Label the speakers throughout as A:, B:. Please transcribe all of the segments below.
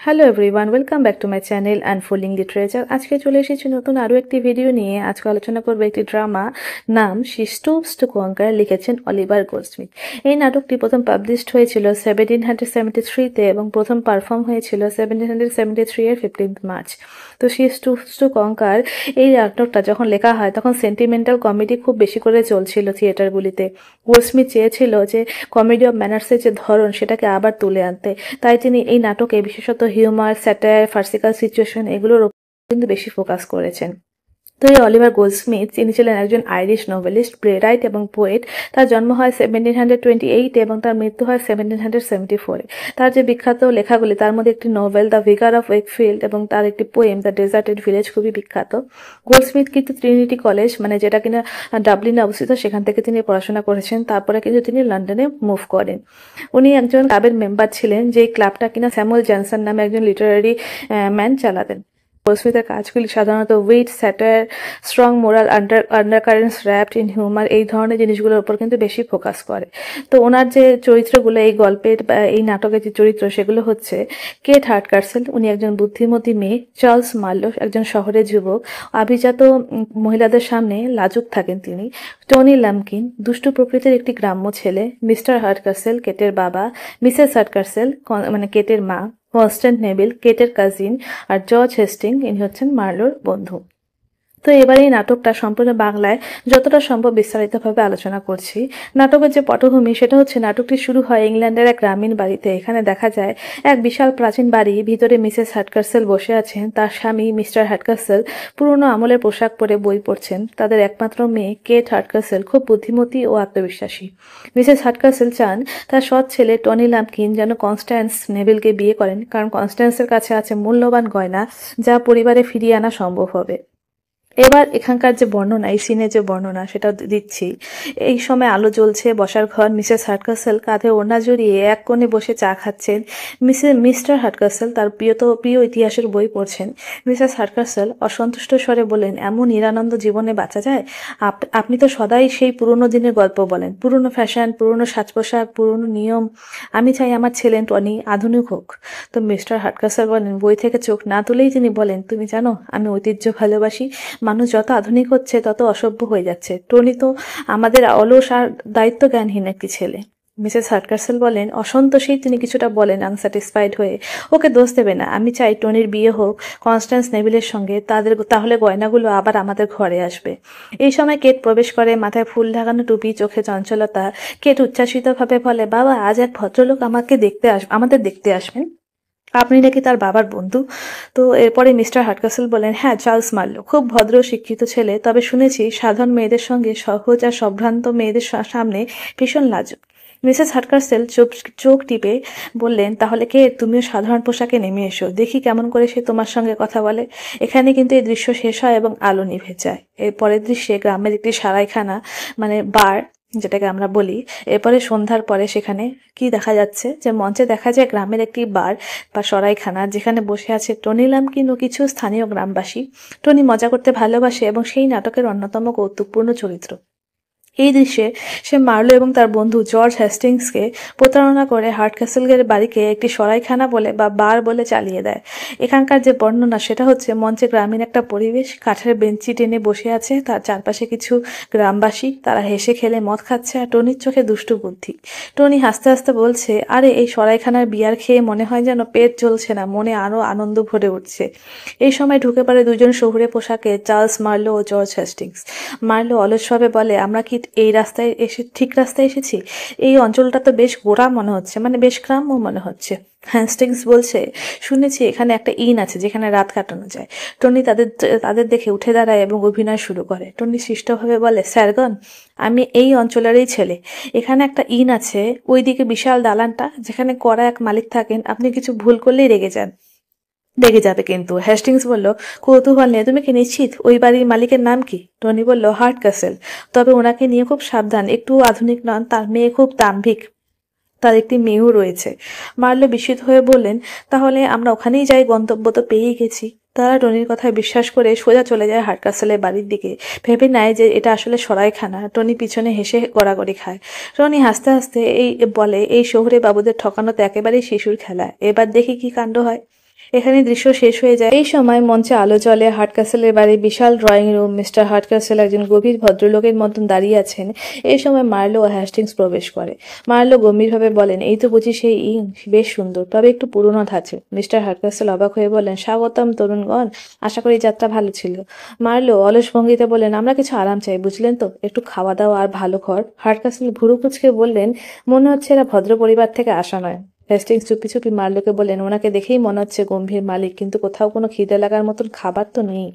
A: Hello everyone, welcome back to my channel unfolding literature. আজকে চলে এসেছি নতুন আরও একটি ভিডিও নিয়ে। আজকে আলোচনা করবো একটি ড্রামা, নাম শি স্টুপস টু কনকার, লিখেছেন অলিভার গোল্ডস্মিথ। এই নাটকটি প্রথম পাবলিশড হয়েছিল 1773-তে এবং প্রথম পারফর্ম হয়েছিল 1773-এর 15 মার্চ। তো শি স্টুপস টু কনকার এই নাটকটা যখন লেখা হয় তখন সেন্টিমেন্টাল কমেডি খুব বেশি করে চলছিল থিয়েটারগুলিতে। গোল্ডস্মিথ চেয়েছিল যে কমেডি অফ ম্যানার্সের যে ধরন সেটাকে আবার তুলে আনতে, তাই তিনি এই নাটকে বিশেষত হিউমার, স্যাটায়ার, ফার্সিক্যাল সিচুয়েশন এগুলোর উপর কিন্তু বেশি ফোকাস করেছেন। তো এই অলিভার গোল্ডস্মিথ তিনি ছিলেন একজন আইরিশ নোভেলিস্ট, প্লেরাইট এবং পোয়েট। তার জন্ম হয় 1728 এবং তার মৃত্যু হয় 1774। তার যে বিখ্যাত লেখাগুলি তার মধ্যে একটি নোভেল দ্য ভিকার অফ ওয়েকফিল্ড এবং তার একটি পোয়েম দ্য ডেজার্টেড ভিলেজ খুবই বিখ্যাত। গোল্ডস্মিথ কিন্তু ট্রিনিটি কলেজ, মানে যেটা কিনা ডাবলিনে অবস্থিত, সেখান থেকে তিনি পড়াশোনা করেছেন। তারপরে কিন্তু তিনি লন্ডনে মুভ করেন। উনি একজন ক্লাবের মেম্বার ছিলেন, যেই ক্লাবটা কিনা স্যামুয়েল জনসন নামে একজন লিটারারি ম্যান চালাতেন। গোল্ডস্মিথের কাজগুলি সাধারণত wit, satire, strong moral undercurrents wrapped in humour, এই ধরনের জিনিসগুলোর উপর কিন্তু বেশি ফোকাস করে। তো ওনার যে চরিত্রগুলো এই গল্পের বা এই নাটকের যে চরিত্র সেগুলো হচ্ছে কেট হার্টকার্সেল, উনি একজন বুদ্ধিমতী মেয়ে; চার্লস মার্লো, একজন শহরের যুবক, আভিজাত মহিলাদের সামনে লাজুক থাকেন তিনি; টনি লাম্পকিন, দুষ্টু প্রকৃতির একটি গ্রাম্য ছেলে; মিস্টার হার্টকার্সেল, কেটের বাবা; মিসেস হার্টকার্সেল, মানে কেটের মা; কনস্ট্যান্ট নেভিল, কেটের কাজিন; আর জর্জ হেস্টিং, ইনি হচ্ছেন মার্লোর বন্ধু। তো এবার এই নাটকটা সম্পূর্ণ বাংলায় যতটা সম্ভব বিস্তারিতভাবে আলোচনা করছি। নাটকের যে পটভূমি সেটা হচ্ছে, নাটকটি শুরু হয় ইংল্যান্ডের এক গ্রামীণ বাড়িতে। এখানে দেখা যায় এক বিশাল প্রাচীন বাড়ি, ভিতরে মিসেস হার্টকার্সেল বসে আছেন, তার স্বামী মিস্টার হার্টকার্সেল পুরনো আমলের পোশাক পরে বই পড়ছেন। তাদের একমাত্র মেয়ে কেট হার্টকার্সেল খুব বুদ্ধিমতী ও আত্মবিশ্বাসী। মিসেস হার্টকার্সেল চান তার সৎ ছেলে টনি লাম্পকিন যেন কনস্ট্যান্স নেভিলকে বিয়ে করেন, কারণ কনস্ট্যান্সের কাছে আছে মূল্যবান গয়না যা পরিবারে ফিরিয়ে আনা সম্ভব হবে। এবার এখানকার যে বর্ণনা, এই সিনের যে বর্ণনা সেটা দিচ্ছি। এই সময় আলো জ্বলছে, বসার ঘর। মিসেস হার্টকার্সেল কাঁধে ওড়না জড়িয়ে এক কোণে বসে চা খাচ্ছেন। মিস্টার হার্টকার্সেল তার প্রিয় ইতিহাসের বই পড়ছেন। মিসেস হার্টকার্সেল অসন্তুষ্ট স্বরে বলেন, এমন নিরানন্দ জীবনে বাঁচা যায়? আপনি তো সদাই সেই পুরনো দিনের গল্প বলেন, পুরনো ফ্যাশন, পুরনো সাজ পোশাক, পুরনো নিয়ম। আমি চাই আমার ছেলে টনি আধুনিক হোক। তো মিস্টার হার্টকার্সেল বলেন, বই থেকে চোখ না তুলেই তিনি বলেন, তুমি জানো আমি ঐতিহ্য ভালোবাসি। মানুষ যত আধুনিক হচ্ছে তত অসভ্য হয়ে যাচ্ছে। টনি তো আমাদের অলস আর দায়িত্ব জ্ঞানহীন একটি ছেলে। মিসেস হার্টকার্সেল বলেন, অসন্তোষেই তিনি কিছুটা বলেন আনস্যাটিসফাইড হয়ে, ওকে দোষ দেবে না। আমি চাই টনির বিয়ে হোক কনস্ট্যান্স নেভিলের সঙ্গে, তাহলে গয়নাগুলো আবার আমাদের ঘরে আসবে। এই সময় কেট প্রবেশ করে, মাথায় ফুল ঢাকানো টুপি, চোখে চঞ্চলতা। কেট উচ্ছ্বাসিতভাবে বলে, বাবা, আজ এক ভদ্রলোক আমাদের দেখতে আসবেন। আপনি নাকি তার বাবার বন্ধু? তো এরপরে মিস্টার হার্টকার্সেল বলেন, হ্যাঁ, চার্লস মার্লো খুব ভদ্র শিক্ষিত ছেলে, তবে শুনেছি সাধারণ মেয়েদের সঙ্গে সহজ আর সম্ভ্রান্ত মেয়েদের সামনে ভীষণ লাজুক। মিসেস হার্টকার্সেল চোখ টিপে বললেন, তাহলে কে তুমিও সাধারণ পোশাকে নেমে এসো, দেখি কেমন করে সে তোমার সঙ্গে কথা বলে। এখানে কিন্তু এই দৃশ্য শেষ হয় এবং আলো নিভে যায়। এর পরের দৃশ্যে গ্রামের একটি সারাইখানা, মানে বার যেটাকে আমরা বলি। এরপরে সন্ধ্যার পরে সেখানে কি দেখা যাচ্ছে, যে মঞ্চে দেখা যায় গ্রামের একটি বার বা সরাইখানা, যেখানে বসে আছে টনি লাম্পকিন ও কিছু স্থানীয় গ্রামবাসী। টনি মজা করতে ভালোবাসে এবং সেই নাটকের অন্যতম কৌতুকপূর্ণ চরিত্র। এই দৃশ্যে সে মার্লো এবং তার বন্ধু জর্জ হেস্টিংসকে প্রতারণা করে হার্টকার্সেলের বাড়িকে একটি সরাইখানা বলে বা বার বলে চালিয়ে দেয়। এখানকার যে বর্ণনা সেটা হচ্ছে, মঞ্চে গ্রামীণ একটা পরিবেশ, কাঠের বেঞ্চি টেনে বসে আছে, তার চারপাশে কিছু গ্রামবাসী, তারা হেসে খেলে মদ খাচ্ছে, আর টনির চোখে দুষ্টু বুদ্ধি। টনি হাসতে হাসতে বলছে, আরে এই সরাইখানার বিয়ার খেয়ে মনে হয় যেন পেট চলছে না, মনে আরও আনন্দ ভরে উঠছে। এই সময় ঢুকে পড়ে দুজন শহুরে পোশাকে, চার্লস মার্লো ও জর্জ হেস্টিংস। মার্লো অলসভাবে বলে, আমরা কি ঠিক রাস্তায় এসেছি? এই অঞ্চলটা তো বেশ গোড়া মনে হচ্ছে, মানে বেশ গ্রাম্য মনে হচ্ছে। হেস্টিংস বলছে, শুনেছি এখানে একটা ইন আছে যেখানে রাত কাটানো যায়। টনি তাদের দেখে উঠে দাঁড়ায় এবং অভিনয় শুরু করে। টনি শিষ্টভাবে বলে, স্যারগণ, আমি এই অঞ্চলেরই ছেলে। এখানে একটা ইন আছে, ওইদিকে বিশাল দালানটা, যেখানে কড়া এক মালিক থাকেন। আপনি কিছু ভুল করলেই রেগে যাবে কিন্তু। হেস্টিংস বলল, কৌতূহল নিয়ে, তুমি কি নিশ্চিত ওই বাড়ির মালিকের নাম কি? টনি বলল, হার্টকার্সেল। তবে ওনাকে নিয়ে খুব সাবধান, একটু আধুনিক নন, তার মেয়ে খুব দাম্ভিক, তার একটি মেয়েও রয়েছে। মার্লো বিস্মিত হয়ে বললেন, তাহলে আমরা ওখানেই যাই, গন্তব্য তো পেয়েই গেছি। তারা টনির কথায় বিশ্বাস করে সোজা চলে যায় হার্টকার্সেলের বাড়ির দিকে, ভেবে নেয় যে এটা আসলে সরাইখানা। টনি পিছনে হেসে গড়াগড়ি খায়। টনি হাসতে হাসতে বলে, এই শহুরে বাবুদের ঠকানো তো একেবারেই শিশুর খেলা, এবার দেখি কি কাণ্ড হয়। এখানে দৃশ্য শেষ হয়ে যায়। এই সময় মঞ্চে আলো জ্বলে। হার্টক্যাসেলের বাড়ির বিশাল ড্রয়িং রুম। মিস্টার হার্টক্যাসেল একজন গভীর ভদ্রলোকের মতন দাঁড়িয়ে আছেন। এই সময় মার্লো ও হ্যাস্টিংস প্রবেশ করে। মার্লো গম্ভীরভাবে বলেন, এই তো বুঝি সেই ইং, বেশ সুন্দর, তবে একটু পুরনো ধাঁচের। মিস্টার হার্টক্যাসেল অবাক হয়ে বলেন, স্বাগতম তরুণগণ, আশা করি যাত্রা ভালো ছিল। মার্লো অলস ভঙ্গিতে বলেন, আমরা কিছু আরাম চাই, বুঝলেন তো, একটু খাওয়া দাওয়া আর ভালো ঘর। হার্টক্যাসেল ভুরু কুঁচকে বললেন, মনে হচ্ছে এরা ভদ্র পরিবার থেকে আসা নয়। হেস্টিংস চুপি চুপি মার্লোকে বললেন, ওনাকে দেখেই মনে হচ্ছে গম্ভীর মালিক, কিন্তু কোথাও কোনো খিদে লাগার মতন খাবার তো নেই।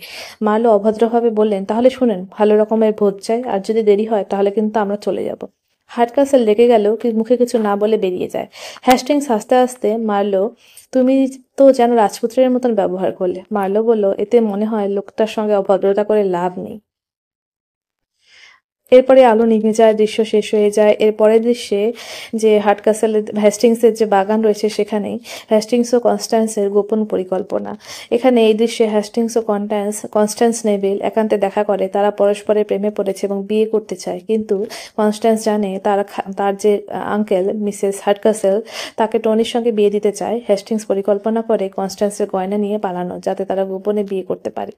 A: মার্লো অভদ্রভাবে বললেন, তাহলে শুনেন, ভালো রকমের ভোজ চাই, আর যদি দেরি হয় তাহলে কিন্তু আমরা চলে যাব। হার্টক্যাসেল রেগে গেল, মুখে কিছু না বলে বেরিয়ে যায়। হ্যাস্টিংস হাসতে হাসতে, মার্লো, তুমি তো যেন রাজপুত্রের মতন ব্যবহার করলে। মার্লো বলল, এতে মনে হয় লোকটার সঙ্গে অভদ্রতা করে লাভ নেই। এরপরে আলো নিভে যায়, দৃশ্য শেষ হয়ে যায়। এর পরের দৃশ্যে যে হার্টক্যাসেলের হ্যাস্টিংসের যে বাগান রয়েছে সেখানেই হ্যাস্টিংস ও কনস্ট্যান্সের গোপন পরিকল্পনা। এখানে এই দৃশ্যে হ্যাস্টিংস ও কনস্ট্যান্স নেভিল একান্তে দেখা করে। তারা পরস্পরের প্রেমে পড়েছে এবং বিয়ে করতে চায়, কিন্তু কনস্ট্যান্স জানে তার যে আঙ্কেল মিসেস হার্টক্যাসেল তাকে টনির সঙ্গে বিয়ে দিতে চায়। হ্যাস্টিংস পরিকল্পনা করে কনস্ট্যান্সের গয়না নিয়ে পালানো, যাতে তারা গোপনে বিয়ে করতে পারে।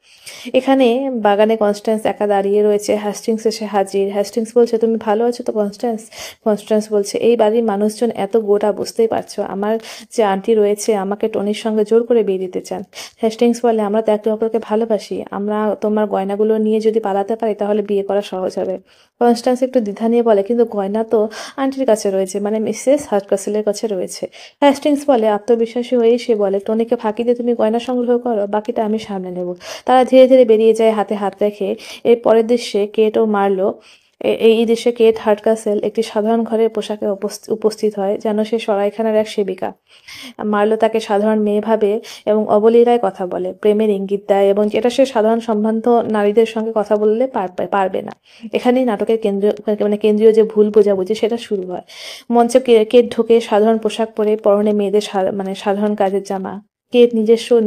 A: এখানে বাগানে কনস্ট্যান্স একা দাঁড়িয়ে রয়েছে। হ্যাস্টিংস এসে হাজির। হ্যাস্টিংস বলছে, তুমি ভালো আছো তো কনস্ট্যান্স? কনস্ট্যান্স বলছে, এই বাড়ির মানুষজন এত গোটা, বুঝতেই পারছো, আমার যে আন্টি রয়েছে আমাকে টনির সঙ্গে জোর করে বিয়ে দিতে চান। হ্যাস্টিংস বলে, আমরা তো একে অপরকে ভালোবাসি, আমরা তোমার গয়নাগুলো নিয়ে যদি পালাতে পারি তাহলে বিয়ে করা সহজ হবে। কনস্ট্যান্স একটু দ্বিধা নিয়ে বলে, কিন্তু গয়না তো আন্টির কাছে রয়েছে, মানে মিসেস হার্টক্যাসেলের কাছে রয়েছে। হ্যাস্টিংস বলে, আত্মবিশ্বাসী হয়েই সে বলে, টনিকে ফাঁকি দিয়ে তুমি গয়না সংগ্রহ করো, বাকিটা আমি সামলে নেব। তারা ধীরে ধীরে বেরিয়ে যায়, হাতে হাত রেখে। এর পরের দৃশ্যে কেট ও মার্লো, এই দৃশ্যে কেট হার্টক্যাসেল একটি সাধারণ ঘরের পোশাকে উপস্থিত হয়, যেন সে সরাইখানার এক সেবিকা। মার্লো তাকে সাধারণ মেয়ে ভাবে এবং অবলীলায় কথা বলে, প্রেমের ইঙ্গিত দেয়, এবং যেটা সে সাধারণ সম্ভ্রান্ত নারীদের সঙ্গে কথা বললে পারবে না। এখানেই নাটকের কেন্দ্রীয় যে ভুল বোঝাবুঝি সেটা শুরু হয়। মঞ্চে কেট ঢোকে সাধারণ পোশাক পরে, পরনে মেয়েদের সাধারণ কাজের জামা। কেট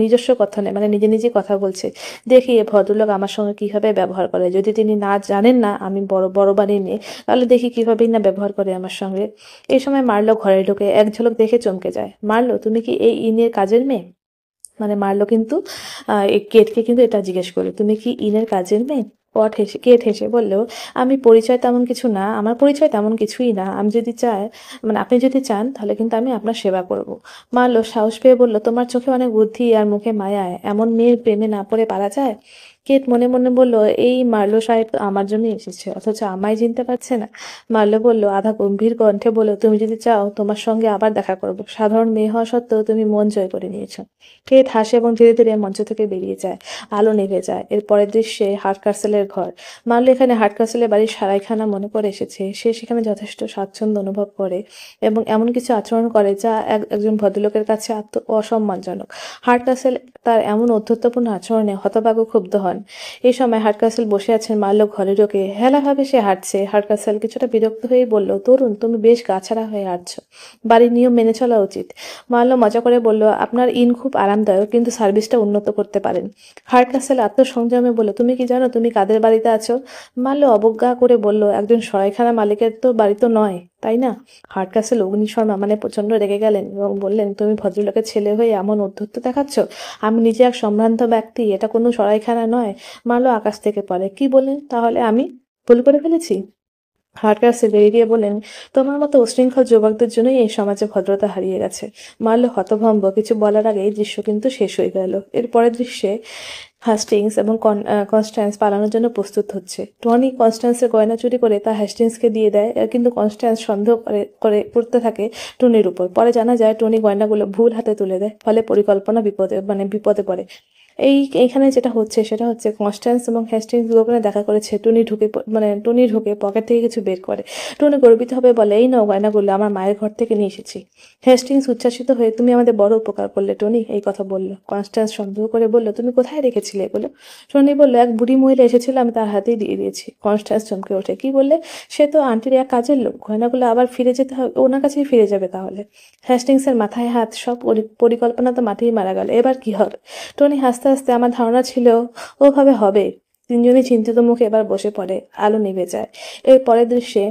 A: নিজস্ব কথা নেই, মানে নিজে নিজে কথা বলছে, দেখি এ ভদ্রলোক আমার সঙ্গে কিভাবে ব্যবহার করে। যদি তিনি না জানেন না আমি বড় বাড়ির মেয়ে, তাহলে দেখি কিভাবেই না ব্যবহার করে আমার সঙ্গে। এই সময় মার্লো ঘরে ঢোকে, এক ঝলক দেখে চমকে যায়। মার্লো, তুমি কি এই ইনের কাজের মেয়ে? মানে মার্লো কিন্তু কেটকে কিন্তু এটা জিজ্ঞেস করলো, তুমি কি ইনের কাজের মেয়ে? কেট হেসে বললো, আমি পরিচয় তেমন কিছু না, আমার পরিচয় তেমন কিছুই না, আমি যদি চাই, মানে আপনি যদি চান তাহলে কিন্তু আমি আপনার সেবা করব। মার্লো সাহস পেয়ে বলল, তোমার চোখে অনেক বুদ্ধি আর মুখে মায়ায়, এমন মেয়ের প্রেমে না পড়ে পারা যায়? কেট মনে মনে বলল, এই মার্লো সাহেব তো আমার জন্যই এসেছে, অথচ আমায় চিনতে পারছে না। মার্লো বলল, আধা গম্ভীর কণ্ঠে বলল, তুমি যদি চাও তোমার সঙ্গে আবার দেখা করব, সাধারণ মেয়ে হওয়া সত্ত্বেও তুমি মন জয় করে নিয়েছো। কেট হাসে এবং ধীরে ধীরে মঞ্চ থেকে বেরিয়ে যায়। আলো নিভে যায়। এর পরের দৃশ্যে হার্টক্যাসেলের ঘর। মার্লো এখানে হার্টক্যাসেলের বাড়ির সারাইখানা মনে করে এসেছে। সে সেখানে যথেষ্ট স্বাচ্ছন্দ্য অনুভব করে এবং এমন কিছু আচরণ করে যা একজন ভদ্রলোকের কাছে অসম্মানজনক। হার্টক্যাসেল তার এমন অধ্যত্বপূর্ণ আচরণে হতবাক ও ক্ষুব্ধ হন। এই সময় হার্টক্যাসেল বসে আছেন, মার্লো ঘরে ঢোকে। হেলাভাবে সে হাঁটছে। হার্টক্যাসেল কিছুটা বিরক্ত হয়ে বলল, তরুণ, তুমি বেশ গাছাড়া হয়ে হাঁটছো, বাড়ির নিয়ম মেনে চলা উচিত। মার্লো মজা করে বলল, আপনার ইন খুব আরামদায়ক, কিন্তু সার্ভিসটা উন্নত করতে পারেন। হার্টক্যাসেল আত্মসংযমে বলল, তুমি কি জানো তুমি কাদের বাড়িতে আছো? মার্লো অবজ্ঞা করে বলল, একজন সরাইখানা মালিকের তো বাড়ি তো নয়, তাই না? হার্টক্যাসেল অগ্নিশর্মা মানে প্রচন্ড রেগে গেলেন এবং বললেন, তুমি ভদ্রলোকের ছেলে হয়ে এমন অধ্যত্ব দেখাচ্ছ? আমি নিজে এক সম্ভ্রান্ত ব্যক্তি, এটা কোনো সরাইখানা নয়। মার্লো আকাশ থেকে পড়ে, কি বললেন? তাহলে আমি ভুল করে ফেলেছি? হার্টক্যাসেল বেরিয়ে বলেন, তোমার মতো উশৃঙ্খল যুবকদের জন্যই এই সমাজে ভদ্রতা হারিয়ে গেছে। মার্লো হতভম্ব, কিছু বলার আগে এই দৃশ্য কিন্তু শেষ হয়ে গেল। এর পরের দৃশ্যে হ্যাস্টিংস এবং কনস্ট্যান্স পালানোর জন্য প্রস্তুত হচ্ছে। টনি কনস্ট্যান্সের গয়না চুরি করে তা হ্যাস্টিংসকে দিয়ে দেয়, কিন্তু কনস্ট্যান্স সন্দেহ করে করতে থাকে টনির উপর। পরে জানা যায় টনি গয়নাগুলো ভুল হাতে তুলে দেয়, ফলে পরিকল্পনা বিপদে পড়ে। এইখানে যেটা হচ্ছে সেটা হচ্ছে কনস্ট্যান্স এবং হ্যাস্টিংস গোপনে দেখা করেছে। টনি ঢুকে পকেট থেকে কিছু বের করে। টনি গর্বিত হবে বলে, এই নাও গয়নাগুলো, আমার মায়ের ঘর থেকে নিয়ে এসেছি। হ্যাস্টিংস উচ্ছ্বাসিত হয়ে, তুমি আমাদের বড় উপকার করলে টনি, এই কথা বলল। কনস্ট্যান্স সন্দেহ করে বলল, তুমি কোথায় রেখেছিলে এগুলো? টনি বলল, এক বুড়ি মহিলা এসেছিল, আমি তার হাতেই দিয়ে দিয়েছি। কনস্ট্যান্স চমকে ওঠে, কি বললে? সে তো আন্টির এক কাজের লোক, গয়নাগুলো আবার ফিরে যেতে হবে, ওনার কাছেই ফিরে যাবে তাহলে? হ্যাস্টিংসের মাথায় হাত, সব পরিকল্পনা তো মাঠেই মারা গেল, এবার কি হবে? টনি হাসতে হাসতে, আমার ধারণা ছিল ওভাবে হবে। তিনজনই চিন্তিত মুখে এবার বসে পড়ে। আলো নিভে যায়। এর পরের দৃশ্যে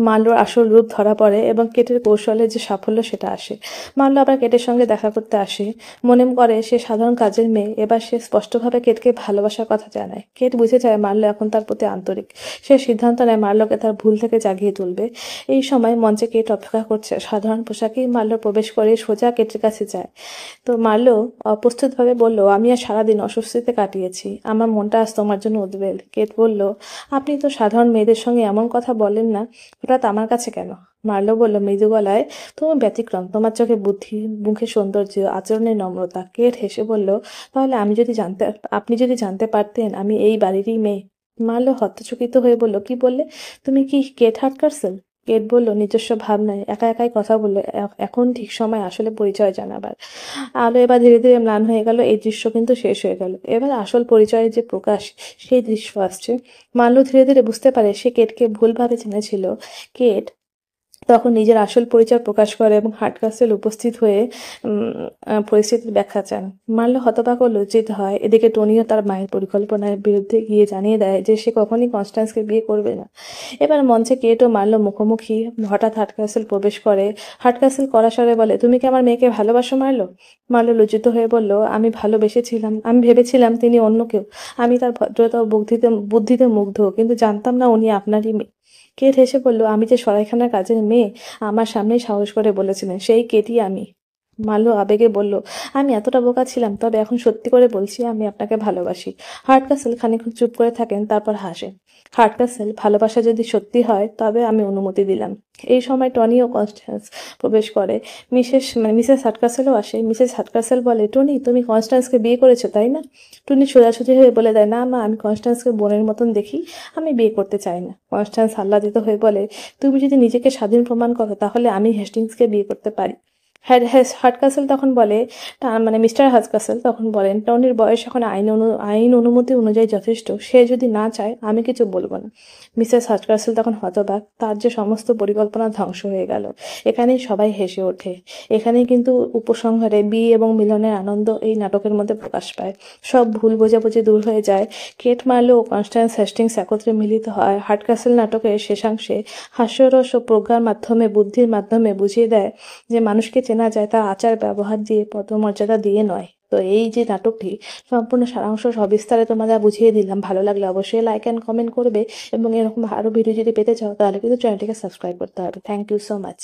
A: মাল্যর আসল রূপ ধরা পড়ে এবং কেটের কৌশলের যে সাফল্য সেটা আসে। মাল্য আবার কেটের সঙ্গে দেখা করতে আসে, মনে করে সে সাধারণ কাজের মেয়ে। এবার সে স্পষ্টভাবে কেটকে ভালোবাসার কথা জানায়। কেট বুঝে যায় মাল্য এখন তার প্রতি আন্তরিক। সে সিদ্ধান্ত নেয় মাল্যকে তার ভুল থেকে জাগিয়ে তুলবে। এই সময় মঞ্চে কেট অপেক্ষা করছে। সাধারণ পোশাকেই মাল্য প্রবেশ করে সোজা কেটের কাছে যায়। তো মাল্য অপ্রস্তুতভাবে বলল, আমি আর সারাদিন অস্বস্তিতে কাটিয়েছি, আমার মনটা আজ তোমার জন্য উদ্বেল। কেট বলল, আপনি তো সাধারণ মেয়েদের সঙ্গে এমন কথা বলেন না, হঠাৎ আমার কাছে কেন? মার্লো বলল মৃদু গলায়, তুমি ব্যতিক্রম, তোমার চোখে বুদ্ধি, মুখে সৌন্দর্য, আচরণে নম্রতা। কেট হেসে বলল, তাহলে আপনি যদি জানতে পারতেন আমি এই বাড়িরই মেয়ে। মার্লো হতচকিত হয়ে বলল, কি বললে? তুমি কি কেট হার্টকার্সেল? কেট বলল নিজস্ব ভাবনায় একা একাই কথা বলল, এখন ঠিক সময় আসলে পরিচয় জানাবার। আলো এবার ধীরে ধীরে ম্লান হয়ে গেল। এই দৃশ্য কিন্তু শেষ হয়ে গেল। এবার আসল পরিচয়ের যে প্রকাশ, সেই দৃশ্য আসছে। মাল্য ধীরে ধীরে বুঝতে পারে সে কেটকে ভুলভাবে চিনেছিল। কেট তখন নিজের আসল পরিচয় প্রকাশ করে এবং হার্টকাসেল উপস্থিত হয়ে পরিস্থিতির ব্যাখ্যা চান। মাল্য হতবাক ও লজ্জিত হয়। এদিকে টনিও তার মায়ের পরিকল্পনার বিরুদ্ধে গিয়ে জানিয়ে দেয় যে সে কখনই কনস্ট্যান্সকে বিয়ে করবে না। এবার মঞ্চে কেট ও মাল্য মুখোমুখি। হঠাৎ হার্টকাসেল প্রবেশ করে। হার্টকাসেল কড়া স্বরে বলে, তুমি কি আমার মেয়েকে ভালোবাসো মাল্য? মাল্য লজ্জিত হয়ে বলল, আমি ভেবেছিলাম তিনি অন্য কেউ। আমি তার ভদ্রতা ও বুদ্ধিতে মুগ্ধ, কিন্তু জানতাম না উনি আপনারই মেয়ে। কেট হেসে বলল, আমি যে সরাইখানার কাজের মেয়ে আমার সামনেই সাহস করে বলেছিলেন, সেই কেটই আমি। মাল্য আবেগে বলল, আমি এতটা বোকা ছিলাম, তবে এখন সত্যি করে বলছি আমি আপনাকে ভালোবাসি। হার্টকাসেল খানিকক্ষণ চুপ করে থাকেন, তারপর হাসেন। হার্টকাসেল, ভালোবাসা যদি সত্যি হয় তবে আমি অনুমতি দিলাম। এই সময় টনি ও কনস্ট্যান্স প্রবেশ করে। মিসেস হার্টকাসেলও আসে। মিসেস হার্টকাসেল বলে, টনি, তুমি কনস্ট্যান্সকে বিয়ে করেছো তাই না? টনি সোজাসুজি হয়ে বলে দেয়, না মা, আমি কনস্ট্যান্সকে বোনের মতন দেখি, আমি বিয়ে করতে চাই না। কনস্ট্যান্স আহ্লাদিত হয়ে বলে, তুমি যদি নিজেকে স্বাধীন প্রমাণ করো তাহলে আমি হেস্টিংসকে বিয়ে করতে পারি। হার্টকাসেল তখন বলে, মিস্টার হার্টকাসেল তখন বলেন, টনির বয়স এখন আইন অনুমতি অনুযায়ী যথেষ্ট। সে যদি না চায় আমি কিছু বলবো না। মিসেস হার্টকাসেল তখন হতবাক। তার যে সমস্ত পরিকল্পনা ধ্বংস হয়ে গেল। এখানেই সবাই হেসে ওঠে। এখানেই কিন্তু উপসংহারে বিয়ে এবং মিলনের আনন্দ এই নাটকের মধ্যে প্রকাশ পায়। সব ভুল বোঝাবুঝি দূর হয়ে যায়। কেট মার্লো ও কনস্ট্যান্স হেস্টিংস একত্রে মিলিত হয়। হার্টকাসেল নাটকের শেষাংশে হাস্যরস ও প্রজ্ঞার মাধ্যমে, বুদ্ধির মাধ্যমে বুঝিয়ে দেয় যে মানুষকে চেনা যায় তার আচার ব্যবহার দিয়ে, পদমর্যাদা দিয়ে নয়। তো এই যে নাটকটি সম্পূর্ণ সারাংশ সবিস্তারে তোমাদের বুঝিয়ে দিলাম। ভালো লাগলে অবশ্যই লাইক অ্যান্ড কমেন্ট করবে এবং এরকম আরও ভিডিও যদি পেতে চাও তাহলে কিন্তু চ্যানেলটিকে সাবস্ক্রাইব করতে হবে। Thank you so much.